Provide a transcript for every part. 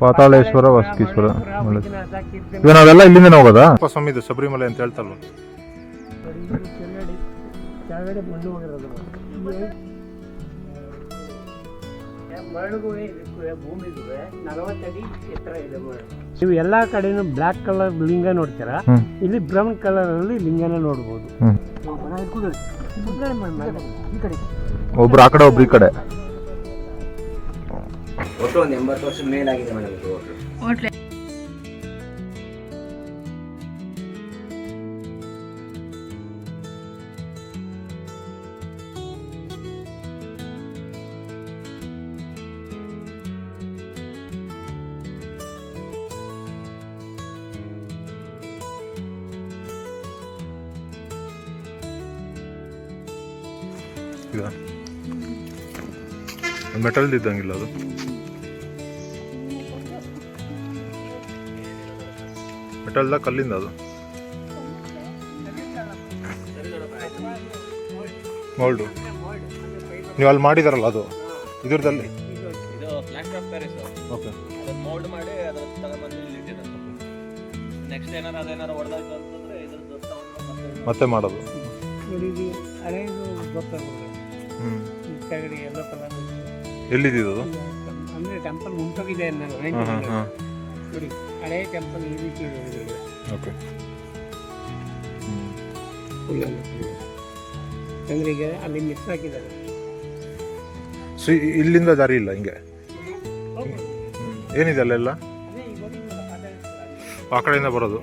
ಪಾತಾಳೇಶ್ವರ, ವಸ್ಕೀಶ್ವರ. ಈಗ ನಾವೆಲ್ಲ ಇಲ್ಲಿಂದ ಹೋಗೋದಾ? ಸ್ವಾಮಿ ಇದು ಶಬರಿಮಲೆ ಅಂತ ಹೇಳ್ತಲ್ವ? ಕೆಳಗಡೆ ಮಣ್ಣು ಹೋಗಿರೋದು ಭೂಮಿಗೂ 40 ಅಡಿ ಎತ್ತರ ಇದೆ. ನೀವು ಎಲ್ಲಾ ಕಡೆನೂ ಬ್ಲಾಕ್ ಕಲರ್ ಲಿಂಗ ನೋಡ್ತೀರಾ, ಇಲ್ಲಿ ಬ್ರೌನ್ ಕಲರ್ ಅಲ್ಲಿ ಲಿಂಗನ ನೋಡ್ಬೋದು. ಒಬ್ರು ಆ ಕಡೆ ಒಬ್ರು ಈ ಕಡೆ. ಒಟ್ಟು ಒಂದು 80 ವರ್ಷದ ಮೇಲಾಗಿದೆ ಮೇಡಮ್ ಇದು ಹೋಟ್ಲು. ಮೆಟಲ್ ಇದ್ದಂಗಿಲ್ಲ ಅದು. ಮೆಟಲ್ದ ಕಲ್ಲಿಂದ ಅದು ಮೋಲ್ಡು. ನೀವು ಅಲ್ಲಿ ಮಾಡಿದಾರಲ್ಲ ಅದು ಇದ್ರದಲ್ಲಿ? ಓಕೆ. ಮೋಲ್ಡ್ ಮಾಡಿ ಅದರ ತಗೊಂಡ್ಬಂದು ಇಲ್ಲಿ ಇಟ್ಟಿದ್ದಾರೆ. ನೆಕ್ಸ್ಟ್ ಏನಾರ ಅದೇನಾರು ಹೊಡೆದಾಯ್ತು ಅಂತಂದ್ರೆ ಇದ್ರದ್ದು ಮತ್ತೆ ಮಾಡೋದು. ಎಲ್ಲಿದ್ದು? ಅಂದ್ರೆ ಟೆಂಪಲ್ ಮುಂಟೋಗಿದೆ ನೋಡಿ, ಹಳೆ ಟೆಂಪಲ್ ಈ ರೀತಿ ಇದೆ. ಓಕೆ. ಅಂದ್ರೆ ಈಗ ಅಲ್ಲಿ ಮಿಸ್ ಹಾಕಿದ್ದಾರೆ. ಸೊ ಇಲ್ಲಿಂದ ದಾರಿ ಇಲ್ಲ ಹಿಂಗೆ? ಏನಿದೆ ಅಲ್ಲೆಲ್ಲ ಆ ಕಡೆಯಿಂದ ಬರೋದು?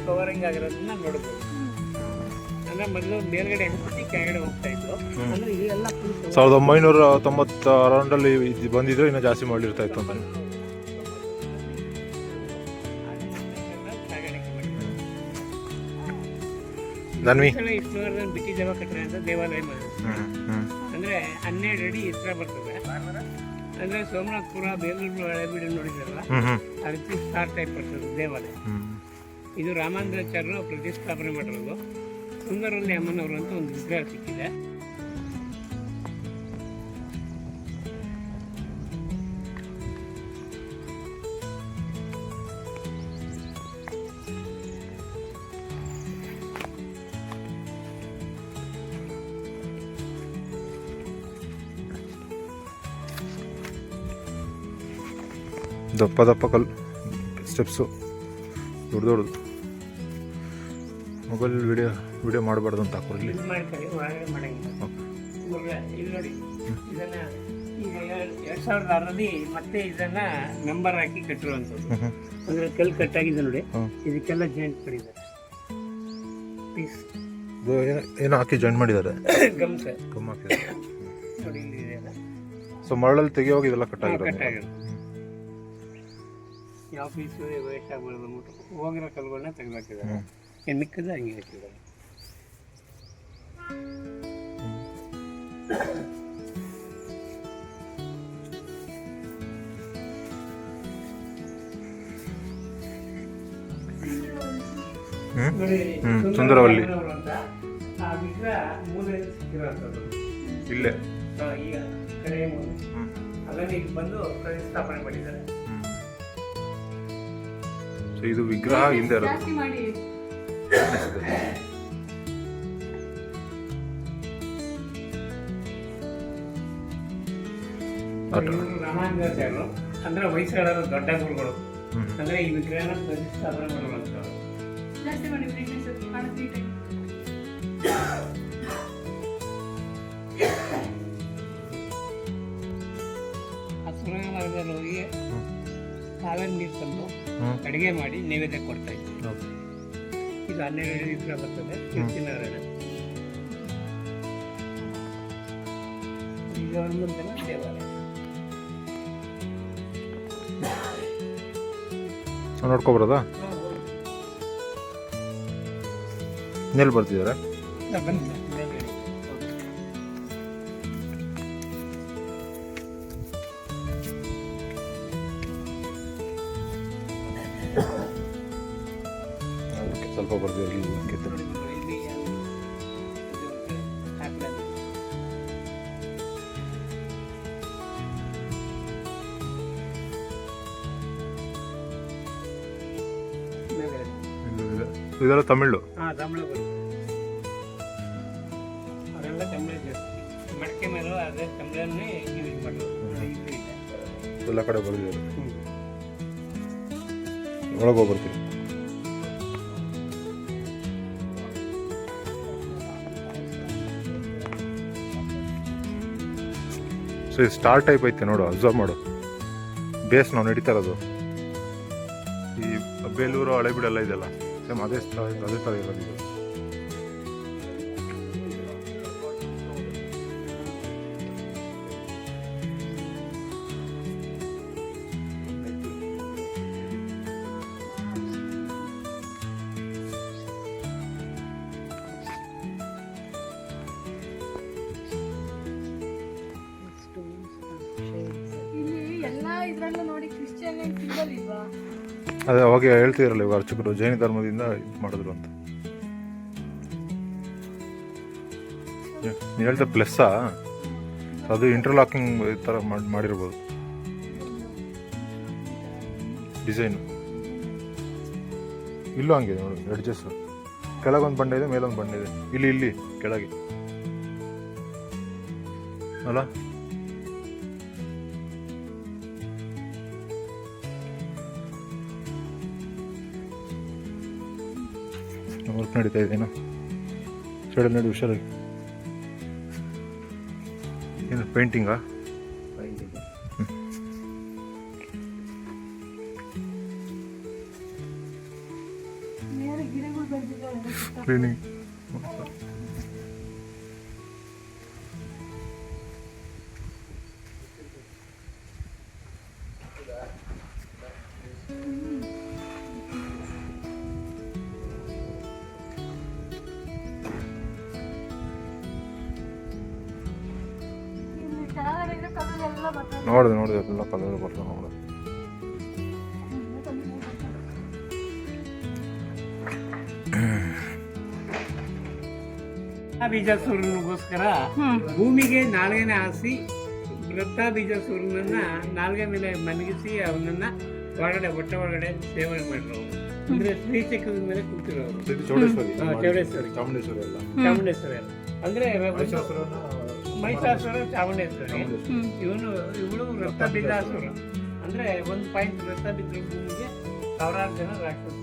ಕವರಿಂಗ್ ಆಗಿರೋದನ್ನ ನೋಡಬಹುದು. ಅಂದ್ರೆ ಮೊದಲು ಮೇಲ್ಗಡೆ ಹತ್ತಿ ಕೆಳಗಡೆ ಹೋಗ್ತಾ ಇದ್ರು. ಅಂದ್ರೆ ಇದೆಲ್ಲ 1990 ಅರೌಂಡಲ್ಲಿ ಬಂದಿದ್ರೆ ಇನ್ನೂ ಜಾಸ್ತಿ ಮಾಡಿರ್ತಾ ಇತ್ತು ಅಂತ. ಇಷ್ಟವರ್ಧನ್ ಬಿಟ್ಟಿ ದೇವ ಕಟ್ಟರೆ ಅಂತ ದೇವಾಲಯ ಮಾಡಿದ್ರು. ಅಂದ್ರೆ 12 ಅಡಿ ಎತ್ತರ ಬರ್ತದೆ. ಅಂದ್ರೆ ಸೋಮನಾಥಪುರ, ಬೇಲೂರು, ಹಳೆಬೀಡು ನೋಡಿದ್ರಲ್ಲ, ಅದಕ್ಕೆ ಸ್ಟಾರ್ ಟೈಪ್ ಬರ್ತದೆ ದೇವಾಲಯ. ಇದು ರಾಮಾಂಧ್ರಾಚಾರ್ಯರು ಪ್ರತಿಷ್ಠಾಪನೆ ಮಾಡಿರೋದು. ಸುಂದರವಲ್ಲಿ ಅಮ್ಮನವರು ಅಂತ ಒಂದು ವಿಗ್ರಹ ಸಿಕ್ಕಿದೆ. ದಪ್ಪ ದಪ್ಪ ಕಲ್ಲು ಸ್ಟೆಪ್ಸು, ದೊಡ್ಡ ದೊಡ್ಡದು. ಮೊಬೈಲ್ ವಿಡಿಯೋ ಮಾಡಬಾರ್ದು ಅಂತ ಹಾಕೋರು ಇಲ್ಲಿ. ಮಾಡ್ತಾರೆ, ಒಳಗಡೆ ಮಾಡಂಗಿಲ್ಲ. ಇಲ್ಲಿ ನೋಡಿ, ಇದನ್ನ ಈಗ 2006ರಲ್ಲಿ ಮತ್ತೆ ಇದನ್ನ ನಂಬರ್ ಹಾಕಿ ಕಟ್ಟಿರುವಂಥದ್ದು. ಅಂದ್ರೆ ಕಲ್ಲು ಕಟ್ಟಾಗಿದೆ ನೋಡಿ, ಇದಕ್ಕೆಲ್ಲ ಜಾಯಿಂಟ್ ಮಾಡಿದ್ದಾರೆ. ಪೀಸ್ ಏನೋ ಹಾಕಿ ಜಾಯಿಂಟ್ ಮಾಡಿದ್ದಾರೆ. ಗಮ್ ಹಾಕಿದ್ದಾರೆ ನೋಡಿ, ಇಲ್ಲಿ ಇದೆ. ಸೊ ಮರಳಲ್ಲಿ ತೆಗಿಯೋವಾಗ ಇದೆಲ್ಲ ಕಟ್ಟಾಗಿರೋದು. ಯಾವ ಪೀಸು ವೇಸ್ಟ್ ಆಗ್ಬಾರ್ದು ಅಂದ್ಬಿಟ್ಟು ಹೋಗಿರೋ ಕಲ್ಗಳನ್ನ ತೆಗೆದಾಕಿದ್ದಾರೆ. ಮಿಕ್ಕದ ಹಂಗೆ ಹಾಕಿದ್ದಾರೆ. ಸುಂದರವಲ್ಲಿ ಆ ವಿಗ್ರಹ ಮೂಲೆಯಲ್ಲಿ ಸಿಕ್ಕಿರೋಂಥದ್ದು ಇಲ್ಲೇ ಈಗ ಕಡೆ ಅದನ್ನ ಈಗ ಬಂದು ಪ್ರತಿಷ್ಠಾಪನೆ ಮಾಡಿದ್ದಾರೆ. ಇದು ವಿಗ್ರಹ ಹಿಂದೆ ಇರೋದು. ರಾಮಾಂಧ್ರಾಚಾರ್ಯರು ಅಂದ್ರೆ ವಯಸ್ಸಾಡೋರು ದೊಡ್ಡ ಗುರುಗಳು. ಅಂದ್ರೆ ಈ ವಿಗ್ರಹನ ಪ್ರತಿಷ್ಠಾಪನೆ ಮಾಡುವಂಥವ್ರು. ಸುರಂಗದಲ್ಲಿ ಹೋಗಿ ಕಾಲಲ್ಲಿ ನೀರು ತಂದು ಅಡುಗೆ ಮಾಡಿ ನೈವೇದ್ಯ ಕೊಡ್ತಾ ಇದ್ವಿ. ಇದು 12 ವಿಗ್ರಹ ಬರ್ತದೆ. ಕೀರ್ತಿನಾರಾಯಣ ಈಗ ಒಂದೊಂದೆಲ್ಲ ದೇವಾಲಯ ನೋಡ್ಕೊಬರೋದಾ? ಎಲ್ಲಿ ಬರ್ತಿದ್ದಾರೆ? ಸ್ವಲ್ಪ ಬರ್ತೀವಿ ಇಲ್ಲಿ ಕಿತ್ತು. ನೋಡಿ ಇಲ್ಲಿ ಇದು ಹಾಕ್ಲಾಗಿದೆ. ಮೇಲ್ಗಡೆ. ಇದೆಲ್ಲ ತಮಿಳು. ತಮಿಳು ಬರುತ್ತೆ. ಅವರೆಲ್ಲ ತಮಿಳು ಜಾಸ್ತಿ. ಮಡಕೆ ಮೇಲೂ ಅದೇ ತಮಿಳನ್ನೇ ಯೂಸ್ ಮಾಡೋದು. ಇಲ್ಲಿ ಇದೆ. ಎಲ್ಲ ಕಡೆ ಬರ್ದಿದ್ದಾರೆ. ಒಳಗೆ ಹೋಗ್ಬರ್ತೀವಿ. ಸೊ ಇದು ಸ್ಟಾರ್ ಟೈಪ್ ಐತೆ ನೋಡು, ಅಬ್ಸರ್ವ್ ಮಾಡು. ಬೇಸ್ ನಾವು ನಡೀತಾ ಇರೋದು ಈ ಬೇಲೂರು ಹಳೆಬೀಡು ಎಲ್ಲ ಇದೆಲ್ಲ ಸೇಮ್ ಅದೇ ಥರ ಇರೋದು ಇದು. ಅದೇ ಅವಾಗ ಹೇಳ್ತಿದ್ರಲ್ಲ ಇವಾಗ ಅರ್ಚಕರು ಜೈನ ಧರ್ಮದಿಂದ ಇದು ಮಾಡಿದ್ರು ಅಂತ. ನೀವು ಹೇಳ್ತಾ ಪ್ಲಸ್ಸಾ, ಅದು ಇಂಟರ್ಲಾಕಿಂಗ್ ಈ ಥರ ಮಾಡಿರ್ಬೋದು ಡಿಸೈನು. ಇಲ್ಲೂ ಹಂಗಿದೆ ನೋಡಿ, ಎಡ್ಜಸ್ ಕೆಳಗೊಂದು ಬಂಡೆ ಇದೆ, ಮೇಲೊಂದು ಬಂಡೆ ಇದೆ. ಇಲ್ಲಿ ಕೆಳಗೆ ಅಲ್ಲ. ವರ್ಕ್ ನಡೀತಾ ಇದೆಯೇನೋ ಸೈಡಲ್ಲಿ ನೋಡಿ, ಹುಷಾರಾಗಿ. ಏನು ಪೇಂಟಿಂಗಾ? ಕ್ಲೀನಿಂಗ್. ನೋಡಿದೆ ಎಲ್ಲ ಕಲರ್ ಬರ್ತಾವೆ ನೋಡಿದೆ. ಬೀಜಾಸುರನಿಗೋಸ್ಕರ ಭೂಮಿಗೆ ನಾಲ್ಗೆನೆ ಹಾಸಿ ವೃತ್ತ ಬೀಜಾಸುರನನ್ನ ನಾಲ್ಗೆ ಮೇಲೆ ಮಲಗಿಸಿ ಅವನನ್ನ ಹೊರಗಡೆ ಹೊಟ್ಟೆ ಒಳಗಡೆ ಸೇವನೆ ಮಾಡಿರೋ ಅಂದ್ರೆ ಶ್ರೀಚಕ್ರದ ಮೇಲೆ ಕೂತಿರೋರು. ಚೌಡೇಶ್ವರಿ ಚಾಮುಂಡೇಶ್ವರಿ ಅಲ್ಲ ಅಂದ್ರೆ ಮಹಿಷಾಸುರ ಚಾಮುಂಡೇಶ್ವರಿ. ಇವಳು ವೃತ್ತ ಬೀಜಾಸುರ ಅಂದ್ರೆ 1 ಪಾಯಿಂಟ್ ವೃತ್ತ ಬಿದ್ದ ಭೂಮಿಗೆ ಸಾವಿರಾರು ಜನ ರಾಕ್ಷಸರು.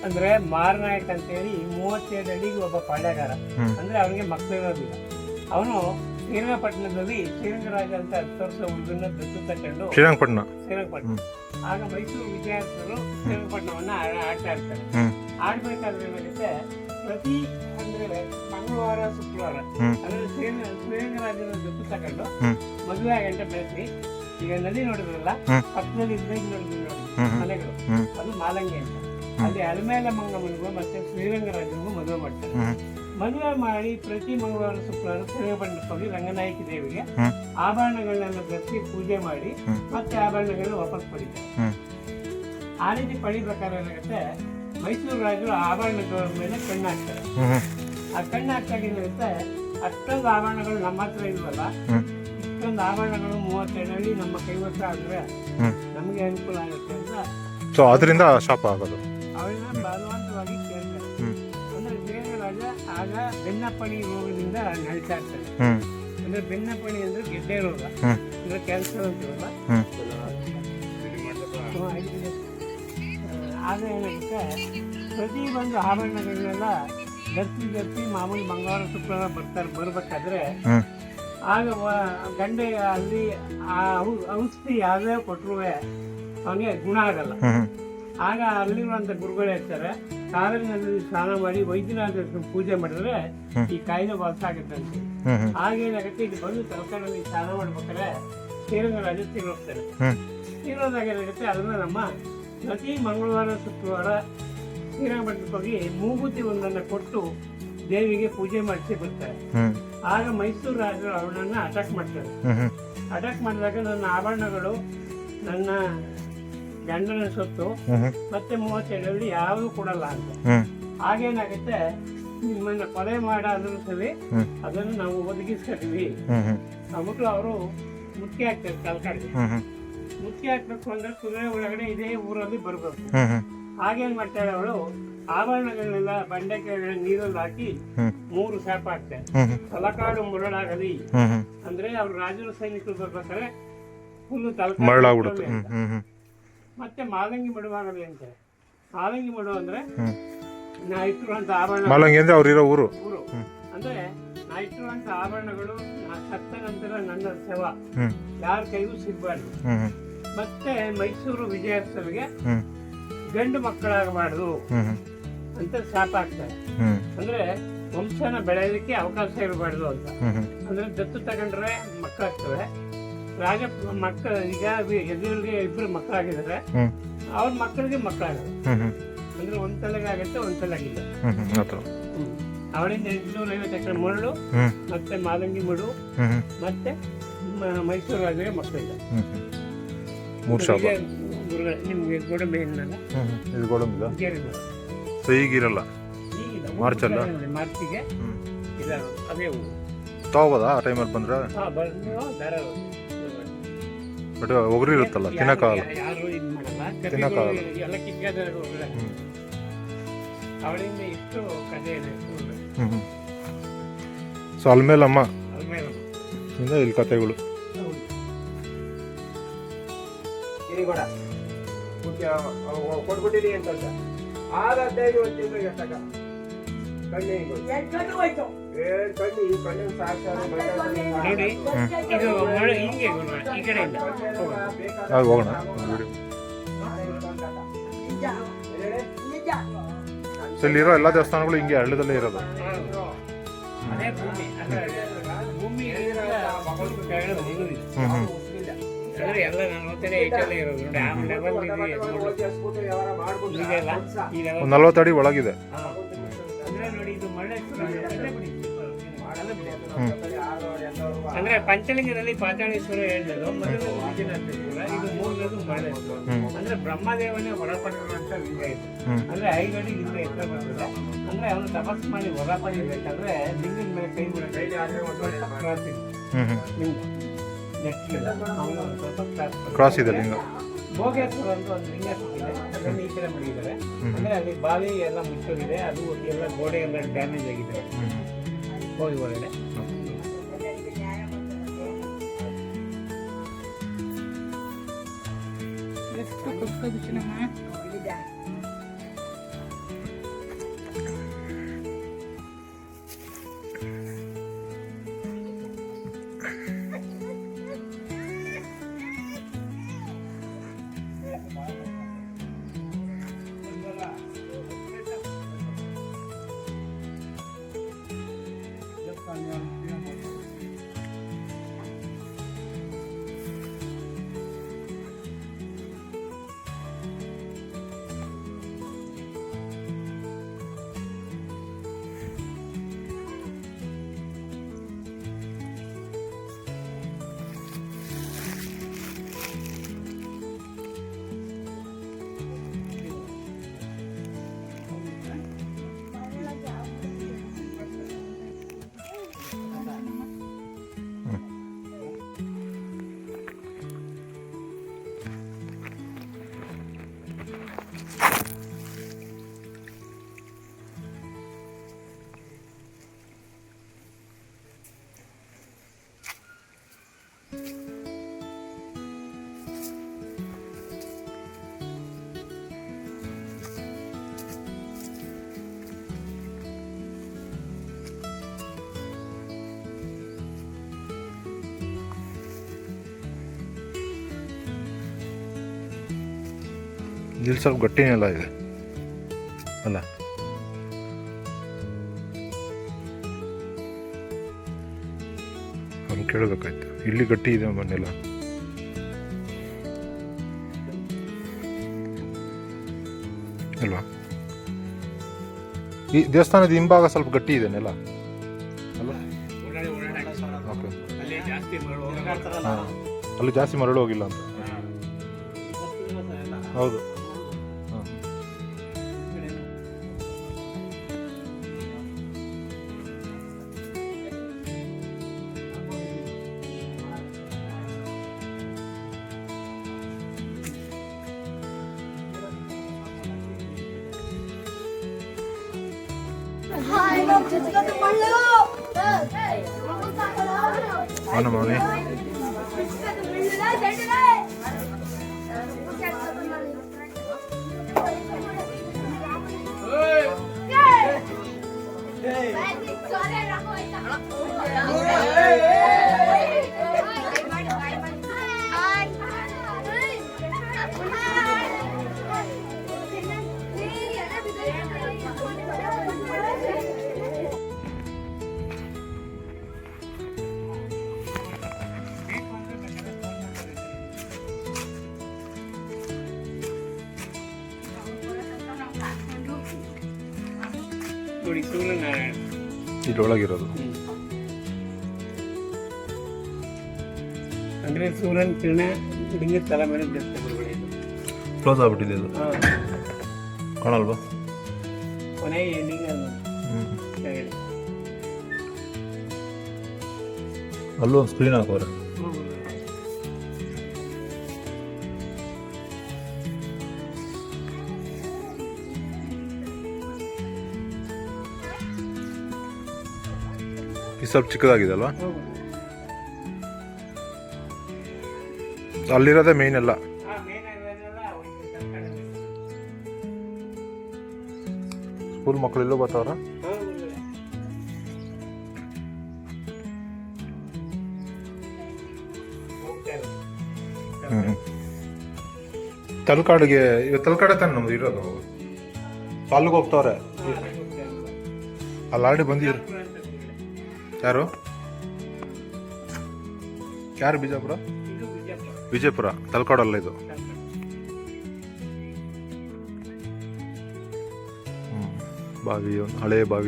ಅಂದ್ರೆ ಮಾರನಾಯಕ್ ಅಂತೇಳಿ 37 ಅಡಿಗೆ ಒಬ್ಬ ಪಾಳ್ಯಗಾರ. ಅಂದ್ರೆ ಅವನಿಗೆ ಮಕ್ಕಳಿರೋದಿಲ್ಲ. ಅವನು ಶ್ರೀರಂಗಪಟ್ಟಣದಲ್ಲಿ ಶ್ರೀರಂಗರಾಜ ಅಂತ 10 ವರ್ಷ ಹುಡುಗನ ದತ್ತು ತಕೊಂಡು ಶ್ರೀರಂಗಪಟ್ಟಣ ಆಗ ಮೈಸೂರು ವಿದ್ಯಾರ್ಥಿಗಳು ಶ್ರೀರಂಗಪಟ್ಟಣವನ್ನ ಆಡ್ತಾ ಇರ್ತಾರೆ. ಆಡ್ಬೇಕಾದ್ರೆ ಏನಾಗುತ್ತೆ, ಪ್ರತಿ ಅಂದ್ರೆ ಮಂಗಳವಾರ ಶುಕ್ರವಾರ ಅಂದ್ರೆ ಶ್ರೀರಂಗರಾಜನ ದತ್ತು ತಕೊಂಡು ಮದುವೆ ಗಂಟೆ ಬೆಳೆಸಿ. ಈಗ ನದಿ ನೋಡಿದ್ರಲ್ಲ, ಪಕ್ಕದಲ್ಲಿ ನೋಡಿದ್ವಿ ನೋಡಿ ಮನೆಗಳು, ಅದು ಮಾಲಂಗಿ ಅಂತ. ಅಲ್ಲಿ ಅಲಮೇಲ ಮಂಗಮ್ಮನಿಗೂ ಮತ್ತೆ ಶ್ರೀರಂಗರಾಜನಿಗೂ ಮದುವೆ ಮಾಡ್ತಾರೆ. ಮದುವೆ ಮಾಡಿ ಪ್ರತಿ ಮಂಗಳವಾರ ಶುಕ್ರವಾರ ಶ್ರೀರಂಗಪಟ್ಟಣಕ್ಕೆ ಹೋಗಿ ರಂಗನಾಯಕಿ ದೇವಿಗೆ ಆಭರಣಗಳನ್ನೆಲ್ಲ ಧರಿಸಿ ಪೂಜೆ ಮಾಡಿ ಮತ್ತೆ ಆಭರಣಗಳನ್ನ ವಾಪಸ್ ಪಡಿತಾರೆ. ಆ ರೀತಿ ಪಡಿಬೇಕಾದ್ರೆ ಏನಾಗುತ್ತೆ, ಮೈಸೂರು ರಾಜರು ಆಭರಣಗಳ ಮೇಲೆ ಕಣ್ಣು ಹಾಕ್ತಾರೆ. ಆ ಕಣ್ಣು ಹಾಕ್ದಾಗ ಏನಾಗುತ್ತೆ, ಅಷ್ಟೊಂದು ಆಭರಣಗಳು ನಮ್ಮ ಹತ್ರ ಇಲ್ವಲ್ಲ, ಇಷ್ಟೊಂದು ಆಭರಣಗಳು 37 ಅಡಿ ನಮ್ಮ ಕೈವಶ ಆದ್ರೆ ನಮಗೆ ಅನುಕೂಲ ಆಗುತ್ತೆ ಅಂತ ಸೊ ಅದರಿಂದ ಶಾಪ ಆಗೋದು. ಅವಳನ್ನ ಬಲವಂತವಾಗಿ ಕೇಳ್ತಾರೆ. ಅಂದ್ರೆ ಶ್ರೀರಂಗರಾಜ ಆಗ ಬೆನ್ನಪ್ಪಣಿ ರೋಗದಿಂದ ನಳಿತಾ ಇರ್ತಾರೆ. ಅಂದ್ರೆ ಬೆನ್ನಪ್ಪಣಿ ಅಂದ್ರೆ ಗೆಡ್ಡೆ ರೋಗ, ಅಂದ್ರೆ ಕ್ಯಾನ್ಸರ್ ಅಂತೀವಲ್ಲ. ಆಗ ಏನಾಗುತ್ತೆ, ಪ್ರತಿ ಒಂದು ಆಭರಣಗಳನ್ನೆಲ್ಲ ಧರಿಸಿ ಮಾಮೂಲಿ ಮಂಗಳವಾರ ಶುಕ್ರವಾರ ಬರ್ಬೇಕಾದ್ರೆ ಆಗ ಗಂಡೆ ಅಲ್ಲಿ ಆ ಔಷಧಿ ಯಾವುದೇ ಕೊಟ್ಟರು ಅವನಿಗೆ ಗುಣ ಆಗಲ್ಲ. ಆಗ ಅಲ್ಲಿರುವಂತ ಗುರುಗಳು ಹೇಳ್ತಾರೆ, ಕಾವೇರಿ ನದಿಯಲ್ಲಿ ಸ್ನಾನ ಮಾಡಿ ವೈದ್ಯನಾಥ ಪೂಜೆ ಮಾಡಿದ್ರೆ ಈ ಕಾಯಿಲೆ ವಾಸ ಆಗುತ್ತೆ ಅಂತ. ಆಗೇನಾಗುತ್ತೆ, ಇದು ಬಂದು ತಲಕಾಡಲ್ಲಿ ಸ್ನಾನ ಮಾಡ್ಬೇಕಾದ್ರೆ ಶ್ರೀರಂಗರಾಜ ತೀರೋಗ್ತಾರೆ. ತೀರೋದಾಗ ಏನಾಗುತ್ತೆ, ಅದನ್ನು ನಮ್ಮ ಪ್ರತಿ ಮಂಗಳವಾರ ಶುಕ್ರವಾರ ಶ್ರೀರಂಗಪಟ್ಟಣಕ್ಕೆ ಹೋಗಿ ಮೂಗುತಿ ಒಂದನ್ನು ಕೊಟ್ಟು ದೇವಿಗೆ ಪೂಜೆ ಮಾಡಿಸಿ ಬರ್ತಾರೆ. ಆಗ ಮೈಸೂರು ರಾಜರು ಅವನನ್ನ ಅಟ್ಯಾಕ್ ಮಾಡ್ತಾರೆ. ಅಟ್ಯಾಕ್ ಮಾಡಿದಾಗ ನನ್ನ ಆಭರಣಗಳು, ನನ್ನ ಗಂಡನ ಸೊತ್ತು ಮತ್ತೆ 37 ಯಾವುದು ಕೊಡಲ್ಲ ಅಂತ. ಆಗೇನಾಗುತ್ತೆ, ನಿಮ್ಮನ್ನ ಕೊಲೆ ಮಾಡಾದ್ರೂ ಸರಿ ಅದನ್ನು ನಾವು ಒದಗಿಸ್ಕೊತೀವಿ ಅಂದ್ಬಿಟ್ಟು ಅವರು ಮುಖ್ಯ ಆಗ್ತಾರೆ. ತಲಕಾಡಿಗೆ ಮುಖ್ಯ ಹಾಕ್ಬೇಕು ಅಂದ್ರೆ ಕುದುರೆ ಒಳಗಡೆ ಇದೇ ಊರಲ್ಲಿ ಬರ್ಬೇಕು. ಹಾಗೇನ್ ಮಾಡ್ತಾಳೆ ಅವಳು, ಆಭರಣಗಳನ್ನೆಲ್ಲ ಬಂಡೆ ಕೆಳಗಡೆ ನೀರಲ್ಲಿ ಹಾಕಿ 3 ಶಾಪ ಹಾಕ್ತಾರೆ. ತಲಕಾಡು ಮುರಳಾಗಲಿ ಅಂದ್ರೆ ಅವ್ರು ರಾಜರ ಸೈನಿಕರು ಬರ್ಬೇಕಾದ್ರೆ ಫುಲ್ಲು ತಲಕಾಡು. ಮತ್ತೆ ಮಾದಂಗಿ ಮಡುವಾಗಲಿ ಅಂತಾರೆ. ಮಾದಂಗಿ ಮಡು ಅಂದ್ರೆ ನಾ ಇಟ್ಟಿರುವಂತ ಆಭರಣ, ಅಂದ್ರೆ ಅವ್ರಿರೋ ಊರು ಅಂದ್ರೆ ನಾ ಇಟ್ಟಿರುವಂತ ಆಭರಣಗಳು ಸತ್ತ ನಂತರ ನನ್ನ ಶವ ಯಾರ ಕೈಗೂ ಸಿಗಬಾರ್ದು. ಮತ್ತೆ ಮೈಸೂರು ವಿಜಯೋತ್ಸವಕ್ಕೆ ಗಂಡು ಮಕ್ಕಳಾಗಬಾರ್ದು ಅಂತ ಶಾಪ ಹಾಕ್ತಾರೆ. ಅಂದ್ರೆ ವಂಶನ ಬೆಳೆಯಲಿಕ್ಕೆ ಅವಕಾಶ ಇರಬಾರ್ದು ಅಂತ. ಅಂದ್ರೆ ದತ್ತು ತಗೊಂಡ್ರೆ ಮಕ್ಕಳಾಗ್ತವೆ. ರಾಜ ಮಕ್ಕಳು ಈಗ ಎದುರಿಗೆ 2 ಮಕ್ಕಳಾಗಿದ್ದಾರೆ, ಅವ್ರ ಮಕ್ಕಳಿಗೆ ಮಕ್ಕಳಾಗಲ್ಲ. ಅಂದ್ರೆ ಒಂದ್ ತಲೆಗಾಗತ್ತೆ, ಒಂದ್ ತಲೆಗಿಲ್ಲ. ಅವಳಿಂದ 850 ಎಕರೆ ಮರಳು, ಮತ್ತೆ ಮಾದಂಗಿ ಮಡು, ಮತ್ತೆ ಮೈಸೂರು ರಾಜರಿಗೆ ಮಕ್ಕಳಿಲ್ಲ. ನಿಮ್ಗೆ ಗೋಡಂಬಿ ಏನಲ್ಲ, ಇದು ಗೋಡಂಬಿ ಈಗಿರಲ್ಲ. ಮಾರ್ಚಲ್ಲ, ಮಾರ್ಚಿಗೆ ಇಲ್ಲ ಅದೇ ತಗೋಬೋದಾ ಆ ಟೈಮಲ್ಲಿ ಬಂದ್ರೆ? ಬಟ್ ಒಗರು ಇರುತ್ತಲ್ಲ, ತಿನ್ನಕ್ಕಾಗಲ್ಲ. ಯಾರು ಇದು ಮಾಡಲ್ಲ, ತಿನ್ನಕ್ಕಾಗಲ್ಲ. ಎಲ್ಲ ಕಿತ್ಕಾದ ಅವಳಿಂದ ಇಷ್ಟು ಕಥೆ ಇದೆ. ಸೊ ಅಲ್ಮೇಲಮ್ಮ ಇಂದ ಇಲ್ಲಿ ಕಥೆಗಳು. ಕೊಟ್ಬಿಟ್ಟಿದೀನಿ ಅಂತ 6 15 1 ತಿಂಗಳಿಗೆ ಎಷ್ಟಕ್ಕ ಕಣ್ಣು ನೋಡಿ, ಇದು ಮಳೆ ಹಿಂಗೆ ಈ ಕಡೆಯಿಂದ ಹೋಗೋಣ. ಇಲ್ಲಿರೋ ಎಲ್ಲ ದೇವಸ್ಥಾನಗಳು ಹಿಂಗೆ ಹಳ್ಳದಲ್ಲೇ ಇರೋದು. ಅದೇ ಭೂಮಿ, ಭೂಮಿ ಅಂದ್ರೆ ಎಲ್ಲ 40 ಐಟಲ್ಲೇ ಇರೋದು ನೋಡಿ. ಆ ಲೆವೆಲ್ ಇದೆ, 40 ಅಡಿ ಒಳಗಿದೆ. ನೋಡಿ ಇದು ಮಳೆ. ಅಂದ್ರೆ ಪಂಚಲಿಂಗದಲ್ಲಿ ಪಾತಾಳೇಶ್ವರ ಹೇಳಿದ್ರು, ಮೊದಲು ವಿಜಯನಾಥೇಶ್ವರ, ಇದು 3ನೇದು ಮರಳೇಶ್ವರ. ಅಂದ್ರೆ ಬ್ರಹ್ಮದೇವನೇ ಹೊರ ಪಡೆದಿರುವಂತ ಲಿಂಗ ಇದು. ಅಂದ್ರೆ 5 ಅಡಿ ಲಿಂಗ ಎತ್ತರ ಬರ್ತದೆ. ಅಂದ್ರೆ ಅವನು ತಪಸ್ ಮಾಡಿ ಹೊರ ಪಡಿಬೇಕಾದ್ರೆ ಲಿಂಗದ ಮೇಲೆ ಕೈ ಕ್ರಾಸ್ ಇದೆ ಲಿಂಗ, ಕ್ರಾಸ್ ಇದೆ ಲಿಂಗ. ಭೋಗೇಶ್ವರ ಅಂತ ಒಂದು ಲಿಂಗ ಸಿಕ್ಕಿದೆ, ಅದನ್ನು ಈ ಕಡೆ ಮಾಡಿದ್ದಾರೆ. ಅಂದ್ರೆ ಅಲ್ಲಿ ಬಾವಿ ಎಲ್ಲ ಮುಚ್ಚೋಗಿದೆ, ಅದು ಎಲ್ಲ ಗೋಡೆ ಎಲ್ಲ ಡ್ಯಾಮೇಜ್ ಆಗಿದೆ ಹೋಗಿ ಒಳಗಡೆ. ಇಲ್ಲಿ ಸ್ವಲ್ಪ ಗಟ್ಟಿನೆಲ್ಲ ಇದೆ ಅಲ್ಲ. ಅವ್ನು ಕೇಳಬೇಕಾಯ್ತು, ಇಲ್ಲಿ ಗಟ್ಟಿ ಇದೆ ಮನೆಲ್ಲ. ಇಲ್ವಾ? ಈ ದೇವಸ್ಥಾನದ ಹಿಂಭಾಗ ಸ್ವಲ್ಪ ಗಟ್ಟಿ ಇದೆ ನೆಲ ಅಲ್ಲ? ಓಡಾಡಿ ಓಕೆ. ಅಲ್ಲೇ ಜಾಸ್ತಿ ಹಾಂ, ಅಲ್ಲಿ ಜಾಸ್ತಿ ಮರಳು ಹೋಗಿಲ್ಲ ಅಂತ. ಹೌದು. ಹಾಂ. అవునా మౌని? ನೋಡಿ ಸೂರ್ಯನಾರಾಯಣ ಇಲ್ಲೊಳಗಿರೋದು. ಅಂದ್ರೆ ಸೂರ್ಯನ ಕಿರಣ ಲಿಂಗದ ತಲೆ ಮೇಲೆ ಬೀಳುತ್ತೆ ಗುರುಗಳೇ. ಕ್ಲೋಸ್ ಆಗ್ಬಿಟ್ಟಿದೆ ಅದು, ಕಾಣಲ್ವಾ? ಕೊನೆಗೆ ಎಂಡಿಂಗ್ ಅಲ್ಲೂ ಒಂದು ಸ್ಕ್ರೀನ್ ಹಾಕೋರೆ. ಇದು ಸ್ವಲ್ಪ ಚಿಕ್ಕದಾಗಿದೆ ಅಲ್ವಾ? ಅಲ್ಲಿರೋದೇ ಮೇನ್ ಎಲ್ಲ. ಸ್ಕೂಲ್ ಮಕ್ಕಳು ಇಲ್ಲೂ ಬರ್ತಾವ್ರ? ತಲಕಾಡಿಗೆ ಇವತ್ತು ತಲಕಾಡೆ ತಾನೆ ನಮ್ದು ಇರೋದು. ಅಲ್ಲಿಗೆ ಹೋಗ್ತಾವ್ರೆ. ಅಲ್ಲಿ ಆಲ್ರೆಡಿ ಬಂದಿದ್ರು. ಯಾರು ಬಿಜಾಪುರ? ವಿಜಯಪುರ ತಲಕಾಡಲ್ಲ ಇದು. ಬಾವಿ, ಒಂದು ಹಳೆ ಬಾವಿ.